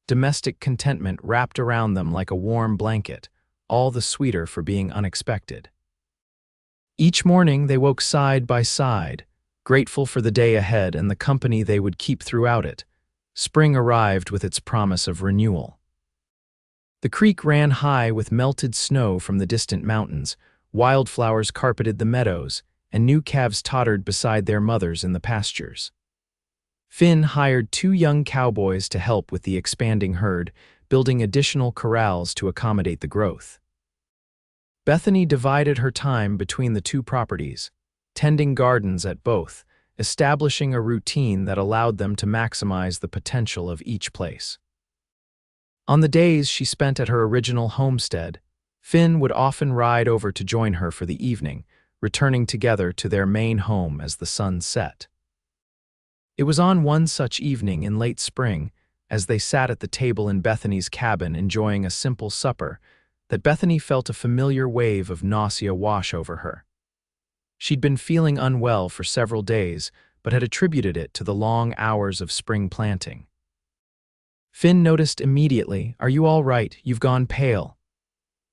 Domestic contentment wrapped around them like a warm blanket, all the sweeter for being unexpected. Each morning they woke side by side, grateful for the day ahead and the company they would keep throughout it. Spring arrived with its promise of renewal. The creek ran high with melted snow from the distant mountains, wildflowers carpeted the meadows, and new calves tottered beside their mothers in the pastures. Finn hired 2 young cowboys to help with the expanding herd, building additional corrals to accommodate the growth. Bethany divided her time between the 2 properties, tending gardens at both, establishing a routine that allowed them to maximize the potential of each place. On the days she spent at her original homestead, Finn would often ride over to join her for the evening, returning together to their main home as the sun set. It was on one such evening in late spring, as they sat at the table in Bethany's cabin enjoying a simple supper, that Bethany felt a familiar wave of nausea wash over her. She'd been feeling unwell for several days, but had attributed it to the long hours of spring planting. Finn noticed immediately. "Are you all right? You've gone pale."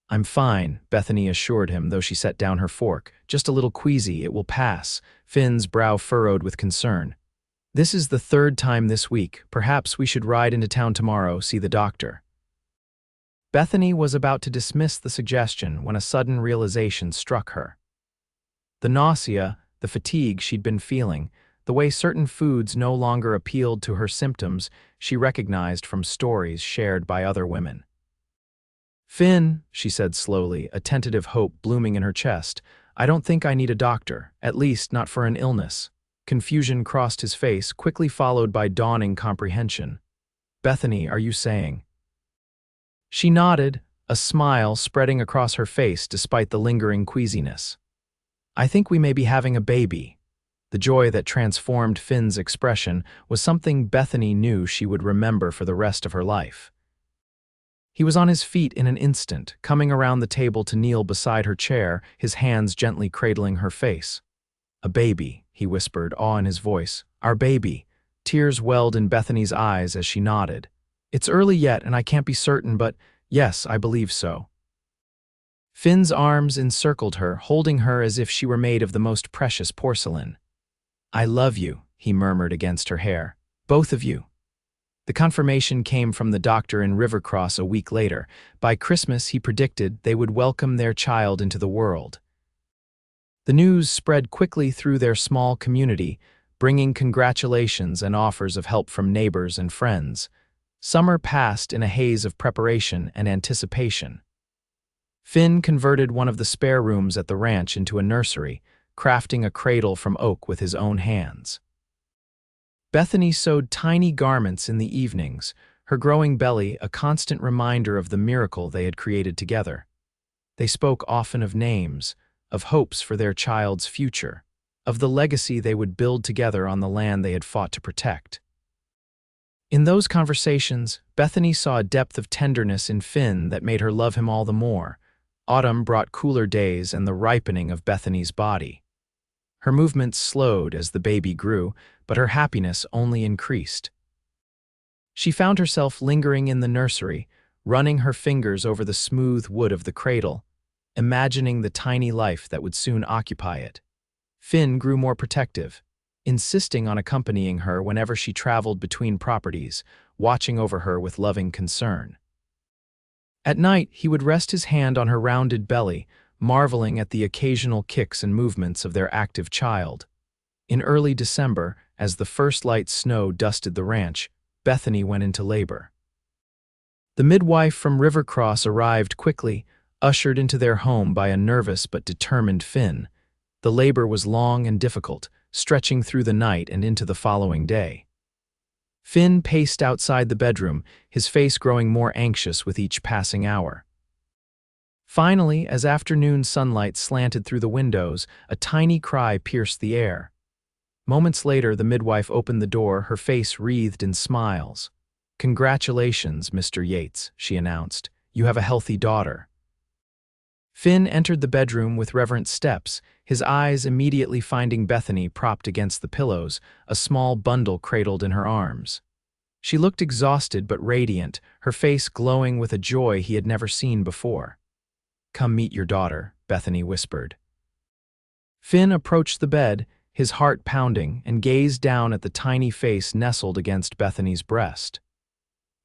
"I'm fine," Bethany assured him, though she set down her fork. "Just a little queasy, it will pass." Finn's brow furrowed with concern. "This is the 3rd time this week. Perhaps we should ride into town tomorrow, see the doctor." Bethany was about to dismiss the suggestion when a sudden realization struck her. The nausea, the fatigue she'd been feeling, the way certain foods no longer appealed to her symptoms, she recognized from stories shared by other women. "Finn," she said slowly, a tentative hope blooming in her chest, "I don't think I need a doctor, at least not for an illness." Confusion crossed his face, quickly followed by dawning comprehension. "Bethany, are you saying?" She nodded, a smile spreading across her face despite the lingering queasiness. "I think we may be having a baby." The joy that transformed Finn's expression was something Bethany knew she would remember for the rest of her life. He was on his feet in an instant, coming around the table to kneel beside her chair, his hands gently cradling her face. "A baby," he whispered, awe in his voice. "Our baby." Tears welled in Bethany's eyes as she nodded. "It's early yet and I can't be certain, but yes, I believe so." Finn's arms encircled her, holding her as if she were made of the most precious porcelain. "I love you," he murmured against her hair. "Both of you." The confirmation came from the doctor in Rivercross a week later. By Christmas, he predicted they would welcome their child into the world. The news spread quickly through their small community, bringing congratulations and offers of help from neighbors and friends. Summer passed in a haze of preparation and anticipation. Finn converted one of the spare rooms at the ranch into a nursery, crafting a cradle from oak with his own hands. Bethany sewed tiny garments in the evenings, her growing belly a constant reminder of the miracle they had created together. They spoke often of names, of hopes for their child's future, of the legacy they would build together on the land they had fought to protect. In those conversations, Bethany saw a depth of tenderness in Finn that made her love him all the more. Autumn brought cooler days and the ripening of Bethany's body. Her movements slowed as the baby grew, but her happiness only increased. She found herself lingering in the nursery, running her fingers over the smooth wood of the cradle, imagining the tiny life that would soon occupy it. Finn grew more protective, insisting on accompanying her whenever she traveled between properties, watching over her with loving concern. At night, he would rest his hand on her rounded belly, marveling at the occasional kicks and movements of their active child. In early December, as the first light snow dusted the ranch, Bethany went into labor. The midwife from Rivercross arrived quickly, ushered into their home by a nervous but determined Finn. The labor was long and difficult, stretching through the night and into the following day. Finn paced outside the bedroom, his face growing more anxious with each passing hour. Finally, as afternoon sunlight slanted through the windows, a tiny cry pierced the air. Moments later, the midwife opened the door, her face wreathed in smiles. "Congratulations, Mr. Yates," she announced. "You have a healthy daughter." Finn entered the bedroom with reverent steps, his eyes immediately finding Bethany propped against the pillows, a small bundle cradled in her arms. She looked exhausted but radiant, her face glowing with a joy he had never seen before. "Come meet your daughter," Bethany whispered. Finn approached the bed, his heart pounding, and gazed down at the tiny face nestled against Bethany's breast.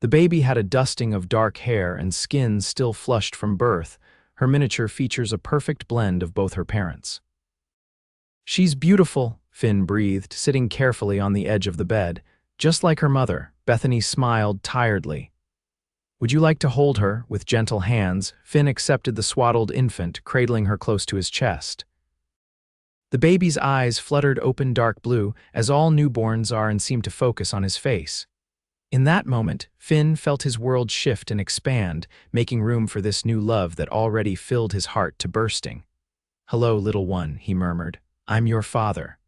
The baby had a dusting of dark hair and skin still flushed from birth. Her miniature features a perfect blend of both her parents. "She's beautiful," Finn breathed, sitting carefully on the edge of the bed. "Just like her mother." Bethany smiled tiredly. "Would you like to hold her?" With gentle hands, Finn accepted the swaddled infant, cradling her close to his chest. The baby's eyes fluttered open dark blue, as all newborns are, and seemed to focus on his face. In that moment, Finn felt his world shift and expand, making room for this new love that already filled his heart to bursting. "Hello, little one," he murmured. "I'm your father."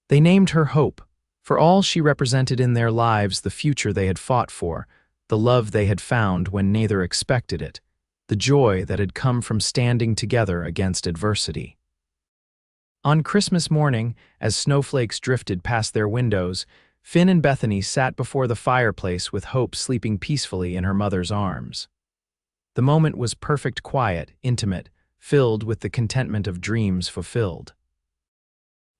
They named her Hope, for all she represented in their lives, the future they had fought for, the love they had found when neither expected it, the joy that had come from standing together against adversity. On Christmas morning, as snowflakes drifted past their windows, Finn and Bethany sat before the fireplace with Hope sleeping peacefully in her mother's arms. The moment was perfect quiet, intimate, filled with the contentment of dreams fulfilled.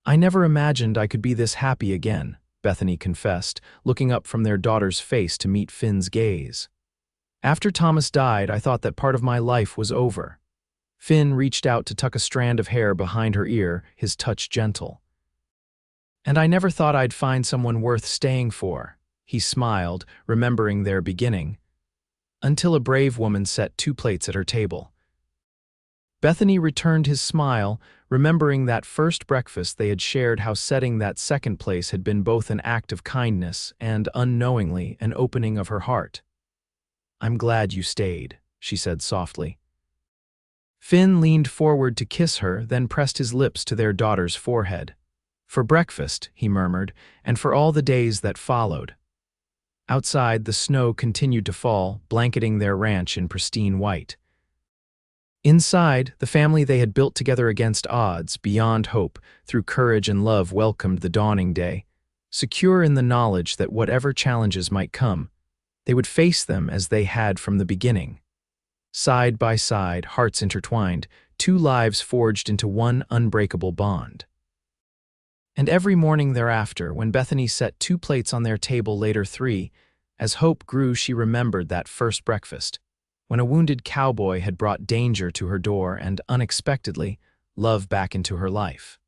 "I never imagined I could be this happy again," Bethany confessed, looking up from their daughter's face to meet Finn's gaze. "After Thomas died, I thought that part of my life was over." Finn reached out to tuck a strand of hair behind her ear, his touch gentle. "And I never thought I'd find someone worth staying for." he smiled, remembering their beginning, until a brave woman set 2 plates at her table. Bethany returned his smile, remembering that first breakfast they had shared, how setting that second place had been both an act of kindness and, unknowingly, an opening of her heart. "I'm glad you stayed," she said softly. Finn leaned forward to kiss her, then pressed his lips to their daughter's forehead. "For breakfast," he murmured, "and for all the days that followed." Outside, the snow continued to fall, blanketing their ranch in pristine white. Inside, the family they had built together against odds, beyond hope, through courage and love, welcomed the dawning day, secure in the knowledge that whatever challenges might come, they would face them as they had from the beginning. Side by side, hearts intertwined, 2 lives forged into one unbreakable bond. And every morning thereafter, when Bethany set 2 plates on their table, later 3, as hope grew, she remembered that first breakfast, when a wounded cowboy had brought danger to her door and, unexpectedly, love back into her life.